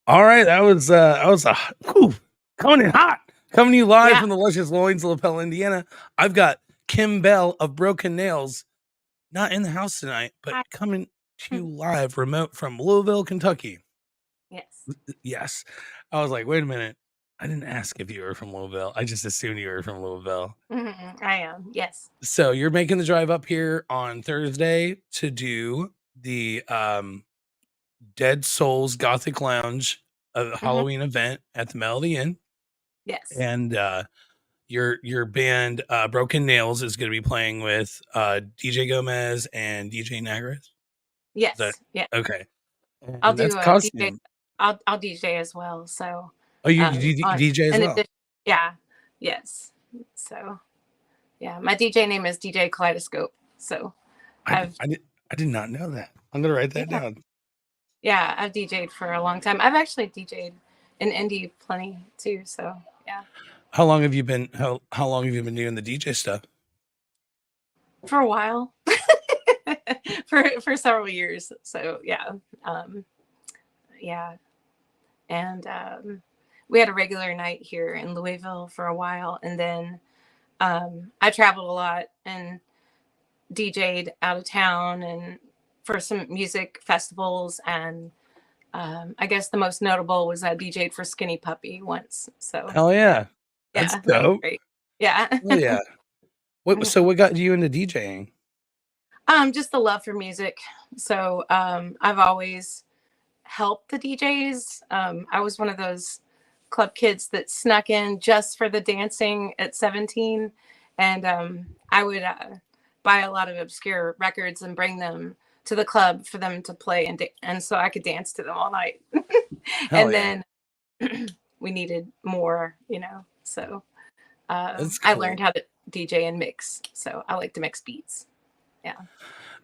All right, whew, coming in hot. Coming to you live Yeah. from the luscious loins of Lapel, Indiana. I've got Kim Bell of Broken Nails, not in the house tonight, but Hi. coming to you live remote from Louisville, Kentucky. Yes. Yes. I was like, wait a minute. I didn't ask if you were from Louisville. I just assumed you were from Louisville. I am. Yes. So you're making the drive up here on Thursday to do the Dead Souls Gothic Lounge hmm Halloween event at the Melody Inn. Yes. And your band Broken Nails is going to be playing with DJ Gomez and DJ Nagris. Is that Yes. Yeah. okay? I'll And that's do a DJ. costume. I'll DJ as well. So, Oh, you on DJ as in well? addition, yeah. Yes. So, yeah, my DJ name is DJ Kaleidoscope. So, I I've I did I did not know that. I'm gonna write that yeah, down. yeah, I've DJed for a long time. I've actually DJed in indie plenty too. So, yeah, How long have you been doing the DJ stuff? for a while, for several years. So, yeah, um, yeah, and we had a regular night here in Louisville for a while, and then I traveled a lot and DJ'd out of town and for some music festivals, and I guess the most notable was I DJ'd for Skinny Puppy once. So Hell yeah, yeah, that's yeah, that was dope. great. Yeah. Oh yeah. What got you into DJing? Just the love for music. So I've always helped the DJs. I was one of those club kids that snuck in just for the dancing at 17. And I would buy a lot of obscure records and bring them to the club for them to play, and so I could dance to them all night. Hell And yeah, then we needed more, So that's I learned cool. how to DJ and mix. So I like to mix beats. Yeah.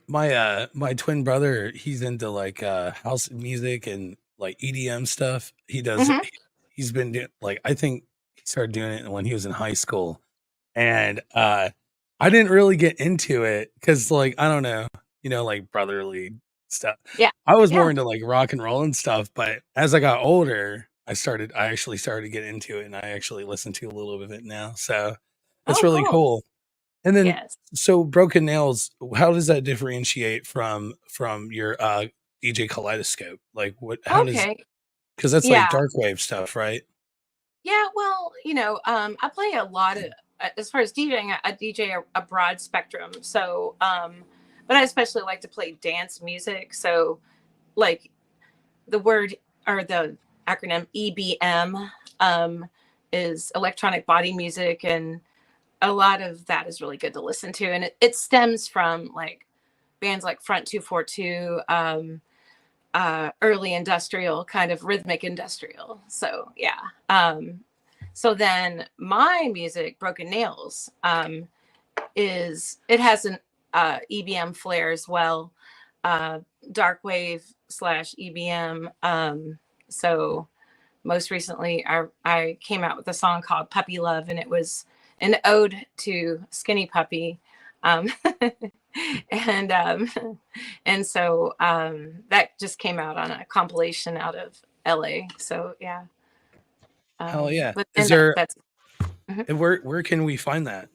My twin brother, he's into like house music and like EDM stuff. hmm He's been doing like I think he started doing it when he was in high school. And I didn't really get into it cuz like I don't know, like brotherly stuff. Yeah. I was more Yeah. into like rock and roll and stuff, but as I got older, I actually started to get into it and I actually listen to a little bit of it now. So it's Oh, really cool. cool. And then, Yes. so Broken Nails, how does that differentiate from your DJ Kaleidoscope? Like what? How does? Okay. Because that's like Yeah. dark wave stuff, right? Yeah, well, I play a lot of, as far as DJing, I DJ a broad spectrum. So, but I especially like to play dance music. So, like the word or the acronym EBM is electronic body music, and a lot of that is really good to listen to. And it stems from like bands like Front 242, early industrial, kind of rhythmic industrial. So, yeah. So then my music, Broken Nails, it has an EBM flair as well, uh, dark wave slash EBM. So most recently, I came out with a song called Puppy Love, and it was an ode to Skinny Puppy. Um, and and so that just came out on a compilation out of LA. So yeah. Hell yeah! But Is then there? that's mhm. And where can we find that?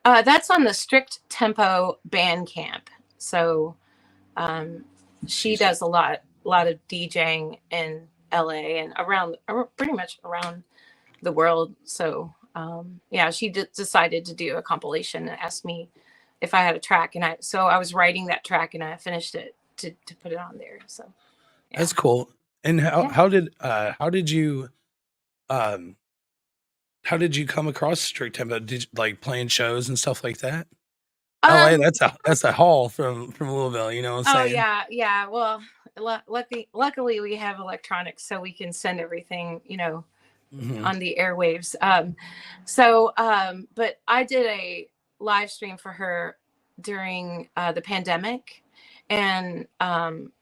That's on the Strict Tempo Bandcamp. So um, she Jesus. does a lot of DJing in LA and pretty much around the world. So yeah, she decided to do a compilation and asked me if I had a track, and I was writing that track and I finished it to put it on there. So yeah, That's cool. And yeah. um how did you come across Strict Tempo? Did you, like playing shows and stuff like that? LA, Um, that's a haul from Louisville. You know what I'm Oh saying? yeah, yeah. Well, luckily we have electronics, so we can send everything, Hmm. on the airwaves. But I did a live stream for her during the pandemic, and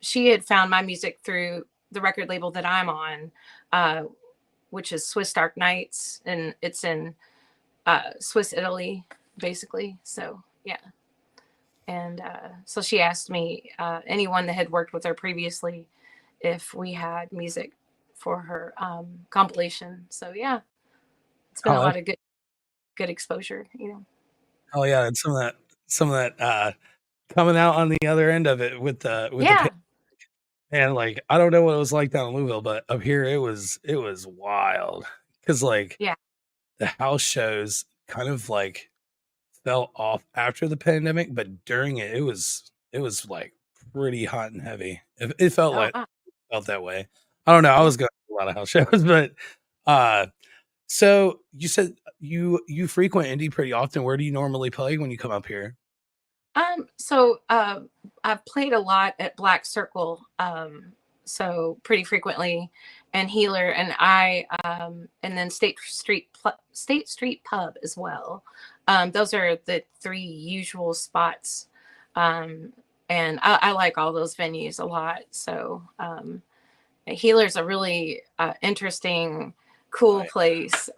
she had found my music through the record label that I'm on, uh, which is Swiss Dark Nights, and it's in Swiss Italy, basically. So yeah. And so she asked me, anyone that had worked with her previously, if we had music for her compilation. So yeah, it's been a Oh, lot of good exposure, you know. oh yeah, and some of that coming out on the other end of it with the Yeah, and like I don't know what it was like down in Louisville, but up here it was wild because like yeah. the house shows kind of like fell off after the pandemic, but during it, it was like pretty hot and heavy. It Oh wow. felt that way. I don't know. I Yeah. was going to a lot of house shows, but uh, so you said you frequent indie pretty often. Where do you normally play when you come up here? So I've played a lot at Black Circle, so pretty frequently, and Healer, and and then State Street Pub as well. Those are the three usual spots, um, and I like all those venues a lot. So Healer's a really interesting, cool Right. place,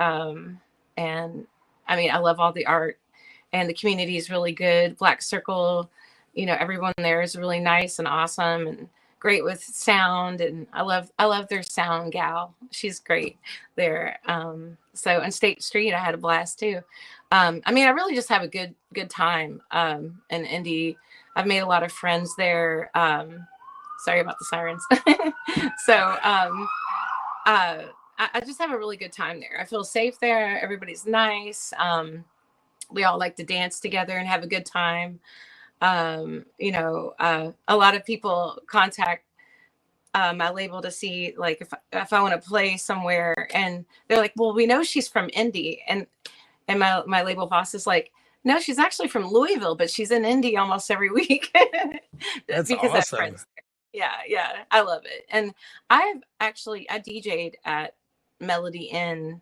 and I mean I love all the art and the community is really good. Black Circle, you know, everyone there is really nice and awesome and great with sound. And I love their sound gal. She's great there. So on State Street, I had a blast too. I mean, I really just have a good time in Indy. I've made a lot of friends there. Sorry about the sirens. So I just have a really good time there. I feel safe there. Everybody's nice. We all like to dance together and have a good time. You know, a lot of people contact my label to see like if I want to play somewhere, and they're like, "Well, we know she's from Indy," and my label boss is like, "No, she's actually from Louisville, but she's in Indy almost every week That's because I have awesome. friends there." Yeah, yeah, I love it, and I DJ'd at Melody Inn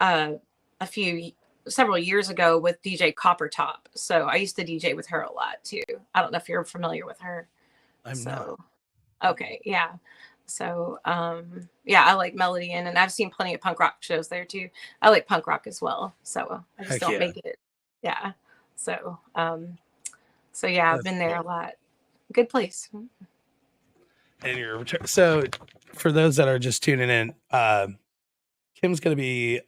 uh, a few several years ago with DJ Coppertop. So I used to DJ with her a lot too. I don't know if you're familiar with her. I'm not. So okay, yeah. So yeah, I like Melody Inn, and I've seen plenty of punk rock shows there too. I like punk rock as well. So I just Heck don't yeah. make it. Yeah. So so yeah, I've That's been there a cool. lot. Good place. And your return. So for those that are just tuning in, Kim's going to be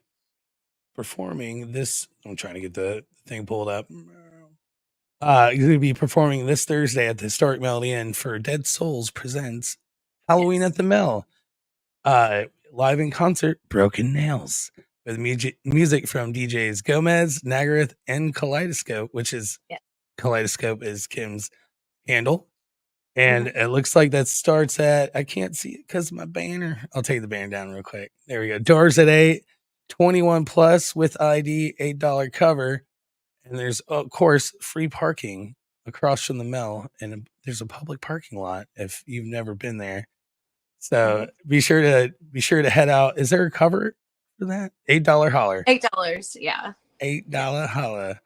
performing this. I'm trying to get the thing pulled up. He's going to be performing this Thursday at the Historic Melody Inn for Dead Souls Presents Halloween Yes. at the Mill. Live in concert, Broken Nails, with music from DJs Gomez, Nagareth, and Kaleidoscope, which is Yeah. Kaleidoscope is Kim's handle. And Hmm. it looks like that starts at, I can't see it because my banner. I'll take the banner down real quick. There we go. Doors at 8, 21 plus with ID, $8 cover. And there's, of course, free parking across from the mill. And there's a public parking lot if you've never been there. So Hmm. be sure to head out. Is there a cover for that? $8 holler. $8. Yeah. Yeah. $8 holla.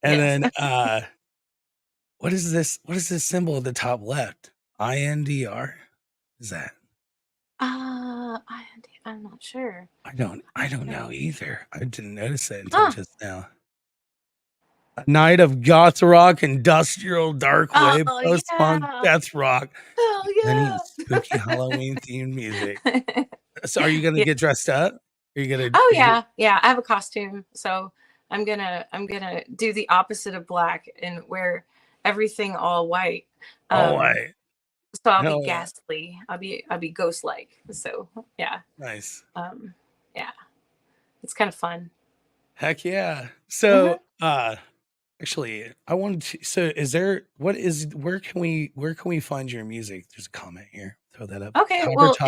And Yes. then what is this? What is this symbol at the top left? INDR? Is that? I, I'm not sure. I don't Yeah. know either. I didn't notice that until Huh. just now. A night of goth rock, industrial, dark wave, Oh post punk, yeah. death rock, any Oh spooky yeah. Halloween themed music. So are you gonna Yeah. get dressed up? Are you gonna Oh are you yeah. Yeah. I have a costume. So I'm gonna do the opposite of black and wear everything all white. oh Um I so I'll be hell yeah. ghastly. I'll be ghost like. So yeah. Nice. Um yeah. It's kind of fun. Heck yeah. Hmm. So actually I wanted to so is there what is where can we find your music? There's a comment here. Throw that up. Okay, Copper well top,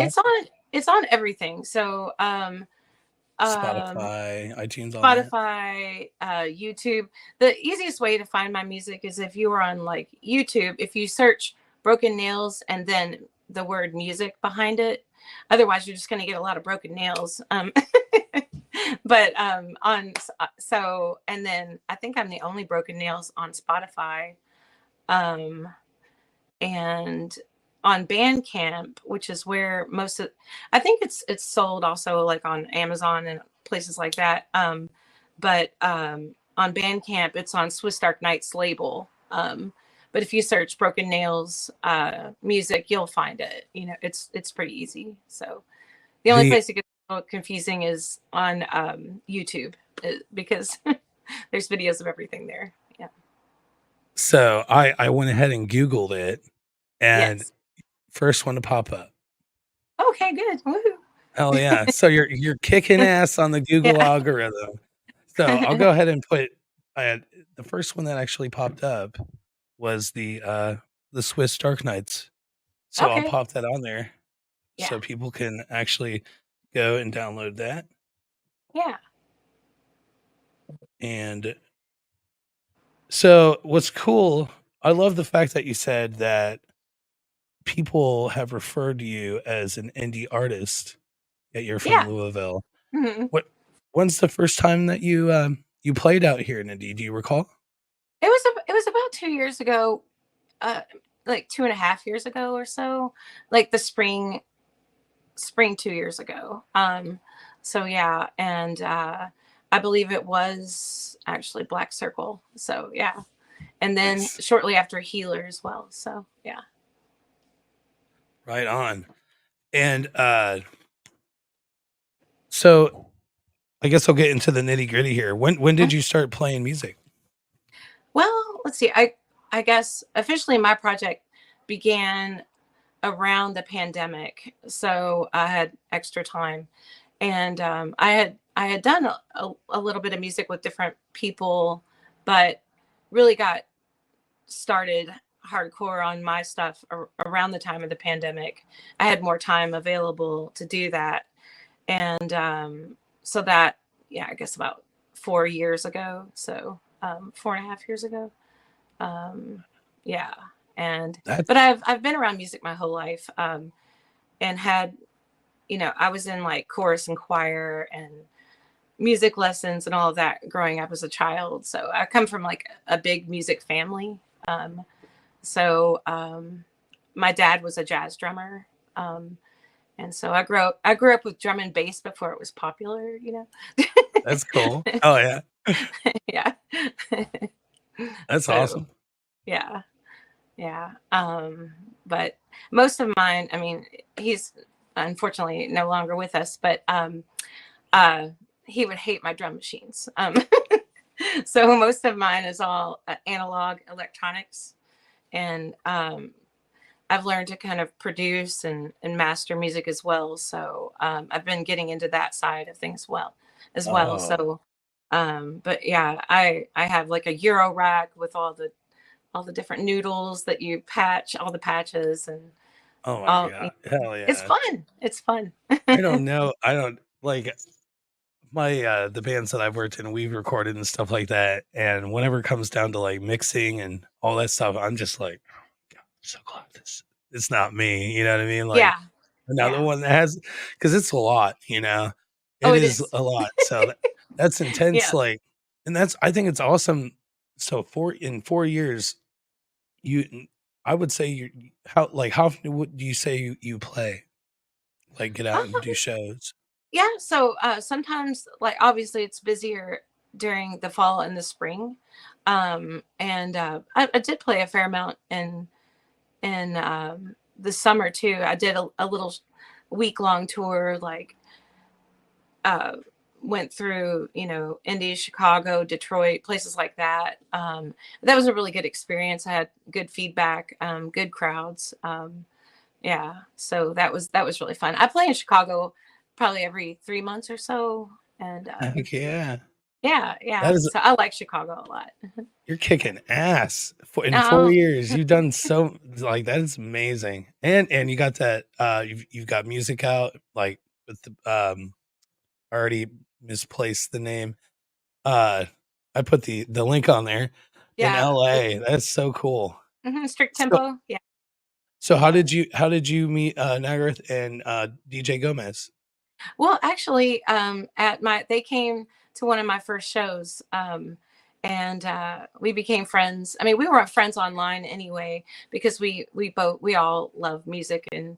it's on everything. So um Spotify, iTunes, all that. Spotify, YouTube. The easiest way to find my music is if you are on like YouTube, if you search Broken Nails and then the word music behind it. Otherwise, you're just going to get a lot of broken nails. But so, and then I think I'm the only Broken Nails on Spotify. Um, and on Bandcamp, which is where most of, I think it's sold also like on Amazon and places like that. But on Bandcamp, it's on Swiss Dark Knight's label. But if you search Broken Nails music, you'll find it. You know, it's pretty easy. So The only The place it gets a little confusing is on YouTube because there's videos of everything there. Yeah. so I went ahead and Googled it, and Yes. first one to pop up. Okay, good. Woohoo. Hell yeah! So you're kicking ass on the Google Yeah. algorithm. So I'll go ahead and put uh, the first one that actually popped up was the Swiss Dark Knights. So I'll Okay. pop that on there Yeah. so people can actually go and download that. Yeah. And so what's cool, I love the fact that you said that people have referred to you as an indie artist, yet you're from Yeah. Louisville. Mhm. What when's the first time that you played out here in Indy? Do you recall? It was about 2 years ago, uh, like 2.5 years ago or so, like the spring 2 years ago. So yeah, and I believe it was actually Black Circle. So yeah, and then Nice. shortly after Healer as well. So yeah. Right on. And so I guess I'll get into the nitty-gritty here. When did Mhm. you start playing music? Well, let's see. I guess officially my project began around the pandemic, so I had extra time, and I had done a little bit of music with different people, but really got started hardcore on my stuff around the time of the pandemic. I had more time available to do that, and so that, yeah, I guess about 4 years ago, so 4.5 years ago. um, yeah, and That's but I've been around music my whole life, and had, I was in like chorus and choir and music lessons and all of that growing up as a child. So I come from like a big music family. Um, so my dad was a jazz drummer. And so I grew up with drum and bass before it was popular, that's cool. Oh yeah. Yeah. That's So awesome. yeah, yeah. But most of mine, I mean, he's unfortunately no longer with us, but uh, he would hate my drum machines. So most of mine is all analog electronics, and I've learned to kind of produce and master music as well. So I've been getting into that side of things as well. Oh. So, but yeah, I have like a Euro rack with all the different noodles that you patch, all the patches, and Oh my all. god. Hell It's yeah. fun. It's fun. I don't know. I don't like my the bands that I've worked in, we've recorded and stuff like that. And whenever it comes down to like mixing and all that stuff, I'm just like, oh my god, I'm so glad this it's not me. You know what I mean? Like Yeah, another yeah. one that has because it's a lot, you know. Oh, It it is is. a lot. So that's intense, Yeah. like and that's I think it's awesome. So in 4 years, you I would say you how often would you say you play? Like get out and do Um, shows? yeah. So sometimes, like, obviously, it's busier during the fall and the spring, and I did play a fair amount in the summer too. I did a little week long tour, like uh, went through, Indy, Chicago, Detroit, places like that. That was a really good experience. I had good feedback, good crowds. Yeah, so that was really fun. I play in Chicago probably every 3 months or so, and Heck yeah. yeah, That yeah. is So I like Chicago a lot. you're kicking ass. For in 4 Um, years, you've done so like, that is amazing. And you got that, you've got music out, like, with the, I already misplaced the name. Uh, I put the link on there in yeah, LA. That's so cool. strict So tempo. Yeah. so Uh, how did you meet, Nagareth and, DJ Gomez? Well, actually, they came to one of my first shows, and we became friends. I mean, we weren't friends online anyway because we all love music, and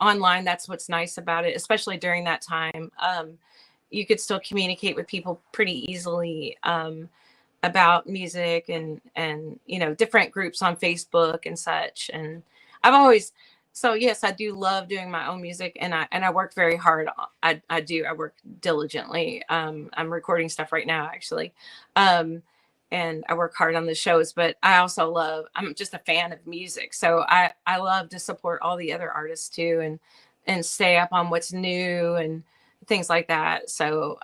online. That's what's nice about it, especially during that time. You could still communicate with people pretty easily about music and different groups on Facebook and such. And I've always So yes, I do love doing my own music, and I work very hard. I work diligently. I'm recording stuff right now, actually, um, and I work hard on the shows. But I also love. I'm just a fan of music, so I love to support all the other artists too, and stay up on what's new and things like that. So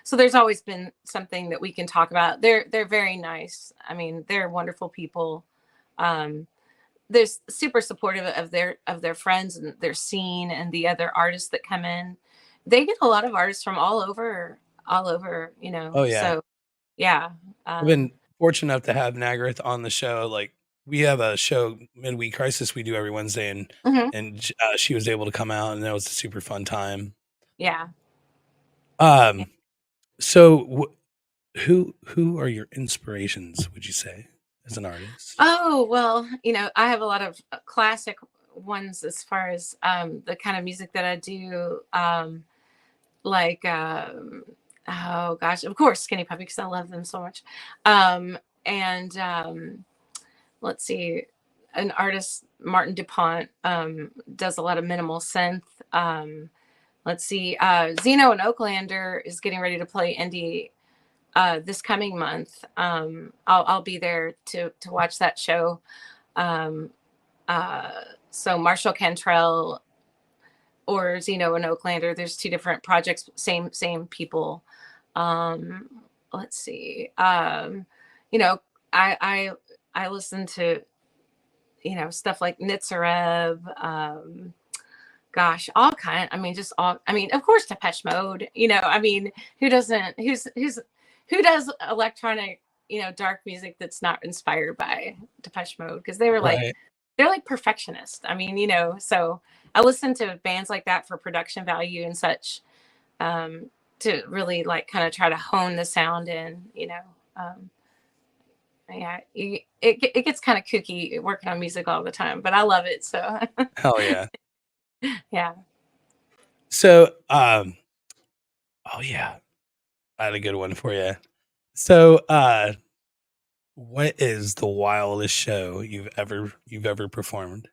so there's always been something that we can talk about. They're very nice. I mean, they're wonderful people. Um, they're super supportive of their friends and their scene and the other artists that come in. They get a lot of artists from all over, you know. Oh yeah. So yeah. I've Um been fortunate enough to have Nagareth on the show. Like we have a show, Midweek Crisis, we do every Wednesday, and mhm, she was able to come out, and that was a super fun time. yeah. Um, so who are your inspirations? Would you say as an artist? Oh, well, you know, I have a lot of classic ones as far as the kind of music that I do. Like oh gosh, of course, Skinny Puppy, because I love them so much. And let's see, an artist, Martin DuPont, does a lot of minimal synth. Let's see, Zeno and Oaklander is getting ready to play indie this coming month. I'll be there to watch that show. Um, uh, so Marshall Cantrell or Zeno and Oaklander, there's two different projects, same people. Um, let's see. You know, I listen to, you know, stuff like Nitsarev, gosh, all kind. I mean, just all. I mean, of course, Depeche Mode. You know, I mean, who doesn't? Who does electronic, you know, dark music that's not inspired by Depeche Mode? Because Right. they're like perfectionists. I mean, you know, so I listen to bands like that for production value and such, um, to really like kind of try to hone the sound in. You know, um, yeah, it gets kind of kooky working on music all the time, but I love it. So Hell yeah. yeah. So, oh yeah, I had a good one for you. So, what is the wildest show you've ever performed?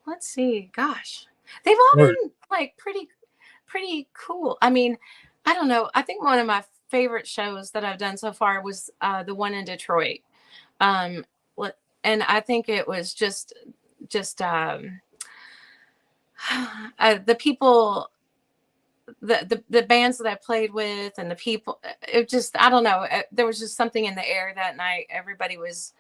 Let's see. Gosh, they've all Or been like pretty cool. I mean, I don't know. I think one of my favorite shows that I've done so far was the one in Detroit. Um, and I think it was just the people, the bands that I played with, and the people. It just, I don't know. There was just something in the air that night. Everybody was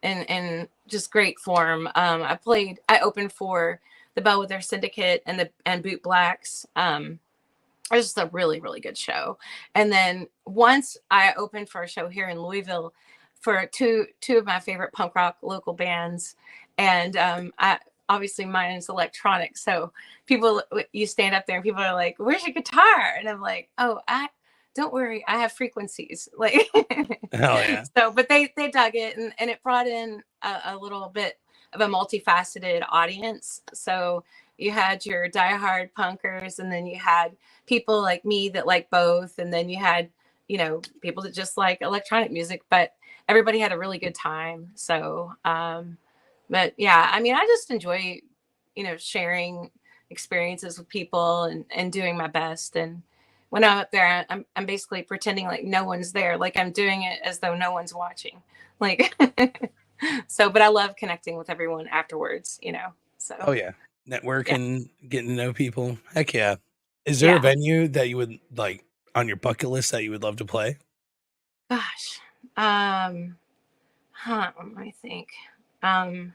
in just great form. I opened for the Bellwether Syndicate and Boot Blacks. It was just a really good show. And then once I opened for a show here in Louisville for two of my favorite punk rock local bands, and I obviously mine is electronic. So people, you stand up there and people are like, "Where's your guitar?" And I'm like, "Oh, I don't worry, I have frequencies." Like, hell yeah. so, but they dug it, and it brought in a little bit of a multifaceted audience. So you had your diehard punkers, and then you had people like me that like both, and then you had, you know, people that just like electronic music, but everybody had a really good time. So but yeah, I mean, I just enjoy, you know, sharing experiences with people and doing my best. And when I'm up there, I'm basically pretending like no one's there, like I'm doing it as though no one's watching, like so. But I love connecting with everyone afterwards, you know. Oh So yeah. yeah. Networking, getting to know people. Heck yeah. Is there a Yeah. venue that you would like on your bucket list that you would love to play? Gosh. Um, let me think. Um,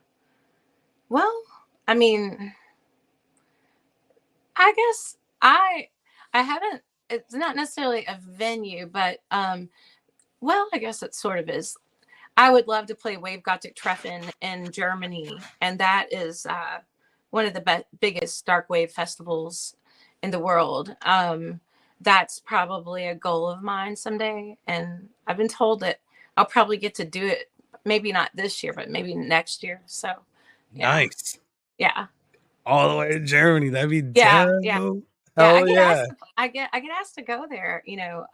well, I mean, I guess I haven't, it's not necessarily a venue, but well, I guess it sort of is. I would love to play Wave Gothic Treffen in Germany, and that is one of the biggest dark wave festivals in the world. That's probably a goal of mine someday, and I've been told that I'll probably get to do it. Maybe not this year, but maybe next year. So, yeah, Nice. yeah, All the way to Germany. That'd be yeah. dope. Yeah, Hell yeah. I get asked to go there, you know,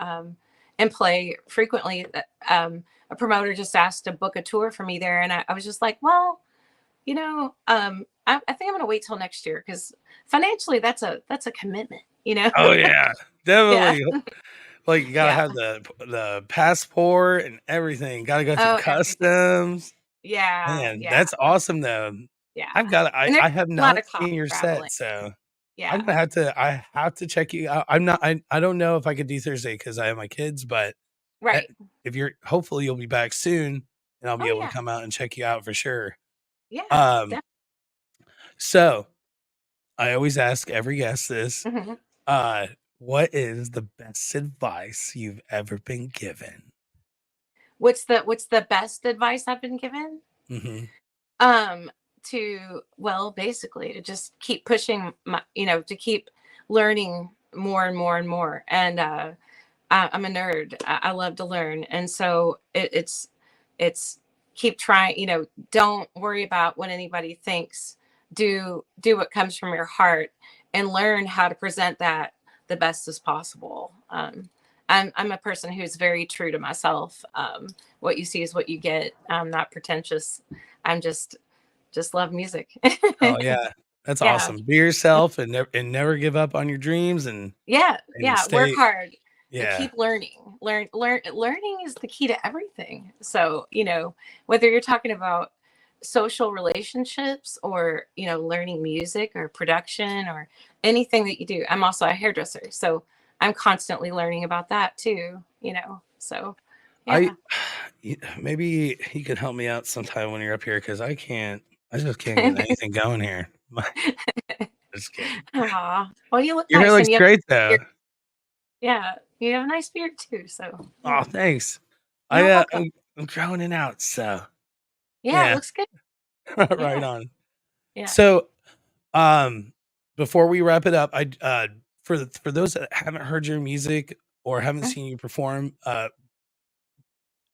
and play frequently. A promoter just asked to book a tour for me there, and I was just like, well, I think I'm gonna wait till next year because financially that's a commitment, you know. Oh yeah, Yeah. definitely. Like you gotta Yeah. have the passport and everything. Gotta go through Oh, everything. customs. Yeah, Man, yeah, that's awesome though. yeah. I've got And there's I have a lot not of cost seen your traveling. set, so I'm Yeah. gonna have to I have to check you out. I'm not I don't know if I could do Thursday because I have my kids, but eh, Right. if you're hopefully you'll be back soon and I'll be Oh able to yeah. come out and check you out for sure. Yeah. Um, so I always ask every guest this. Mhm. Uh, what is the best advice you've ever been given? What's the best advice I've been given? Mhm. Um, to well, basically to just keep pushing to keep learning more and more and more. And I'm a nerd. I love to learn, and so it's keep trying. Don't worry about what anybody thinks. Do what comes from your heart, and learn how to present that the best as possible. I'm a person who's very true to myself. What you see is what you get. I'm not pretentious. I'm just love music. Oh, yeah. That's Yeah. awesome. Be yourself and never give up on your dreams Yeah, and yeah, work stay hard and yeah. keep learning. Learning is the key to everything. So, whether you're talking about social relationships or, learning music or production or anything that you do. I'm also a hairdresser, so I'm constantly learning about that too. So, I yeah. maybe you could help me out sometime when you're up here because I just can't get anything going here. Just kidding. Aw. Well, you look Your hair nice looks and you have great a though. beard. Yeah, you have a nice beard too, so Oh, yeah. thanks. You're welcome. I'm growing it out, so Yeah, it yeah. looks good. Right Yeah, on. yeah. So, um, before we wrap it up, for those that haven't heard your music or haven't Mm. seen you perform,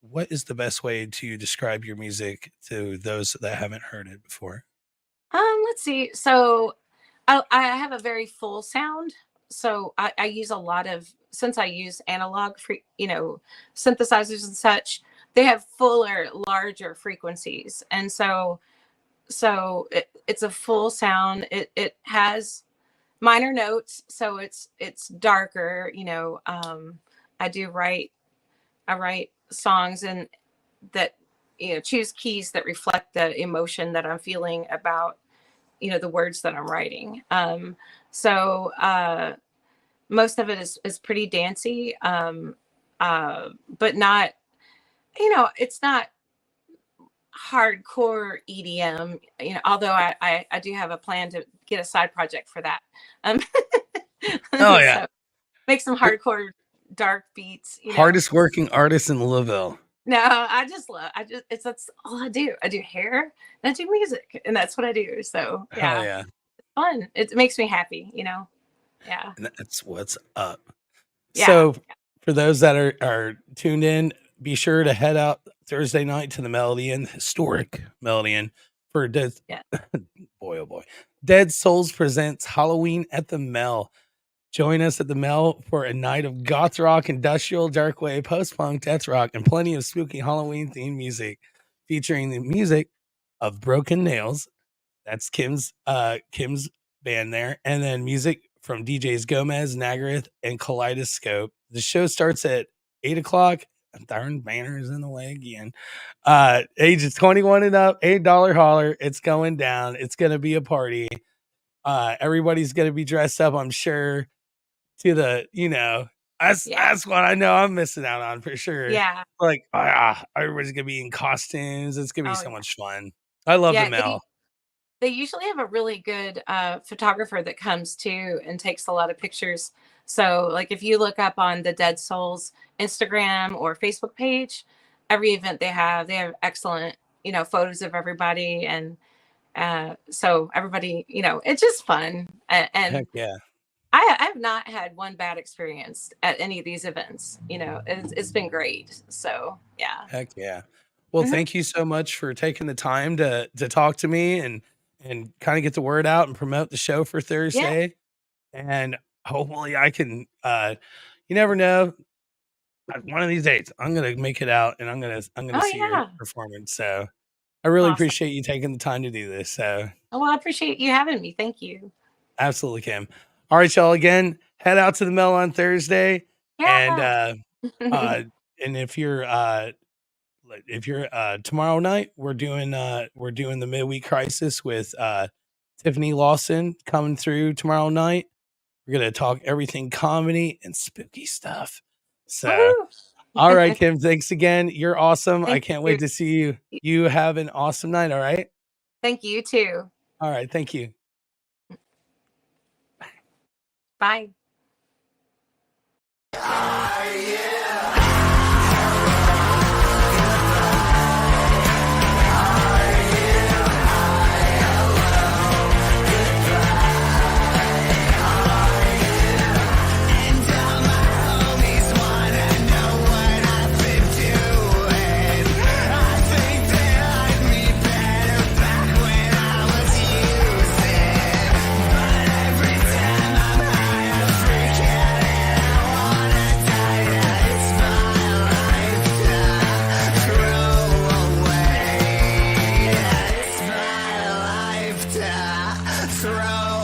what is the best way to describe your music to those that haven't heard it before? Let's see. So I have a very full sound. So I use a lot of since I use analog synthesizers and such, they have fuller, larger frequencies. And so it's a full sound. It has minor notes, so it's darker. I write songs and that choose keys that reflect the emotion that I'm feeling about the words that I'm writing. So most of it is pretty dancey, but not it's not hardcore EDM. Although I do have a plan to get a side project for that. Um, Oh yeah. so make some You're hardcore dark beats. hardest working artist in Louisville. No, that's all I do. I do hair and I do music, and that's what I do. So Hell yeah, yeah. fun. It makes me happy. Yeah, And that's what's up. yeah, So for those that are tuned in, be sure to head out Thursday night to the Melodian, historic Melodian for Dead yeah, boy oh boy. Dead Souls presents Halloween at the Mel. Join us at the Mel for a night of goth rock, industrial, dark wave, post punk, death rock, and plenty of spooky Halloween themed music, featuring the music of Broken Nails. That's Kim's band there, and then music from DJs Gomez, Nagareth, and Kaleidoscope. The show starts at 8 o'clock. Darn banners in the way again. Ages 21 and up, $8 holler. It's going down. It's gonna be a party. Everybody's gonna be dressed up, I'm sure to yeah, that's what I know I'm missing out on for sure. yeah. Like, everybody's gonna be in costumes. It's gonna be Oh so yeah, much fun. I love the yeah. Mel. They usually have a really good photographer that comes too and takes a lot of pictures. So, like if you look up on the Dead Souls Instagram or Facebook page, every event they have excellent photos of everybody, and so everybody it's just fun. And Heck yeah. I have not had one bad experience at any of these events. It's been great. So yeah. Heck yeah. Well, Mhm. thank you so much for taking the time to talk to me and kind of get the word out and promote the show for Yeah. Thursday. And hopefully I can you never know. One of these days I'm gonna make it out and I'm gonna Oh see your yeah. performance. So I really Awesome. appreciate you taking the time to do this. So Oh, well, I appreciate you having me. Thank you. absolutely, Kim. All right, y'all. Again, head out to the mill on Thursday, and Yeah. uh, and if you're tomorrow night, we're doing the midweek crisis with Tiffany Lawson coming through tomorrow night. We're gonna talk everything comedy and spooky stuff. So, all right, Woohoo. Kim. Thanks again. You're awesome. I Thank can't you. wait to see you. You have an awesome night. All right. Thank you too. All right. Thank you. Bye. Throw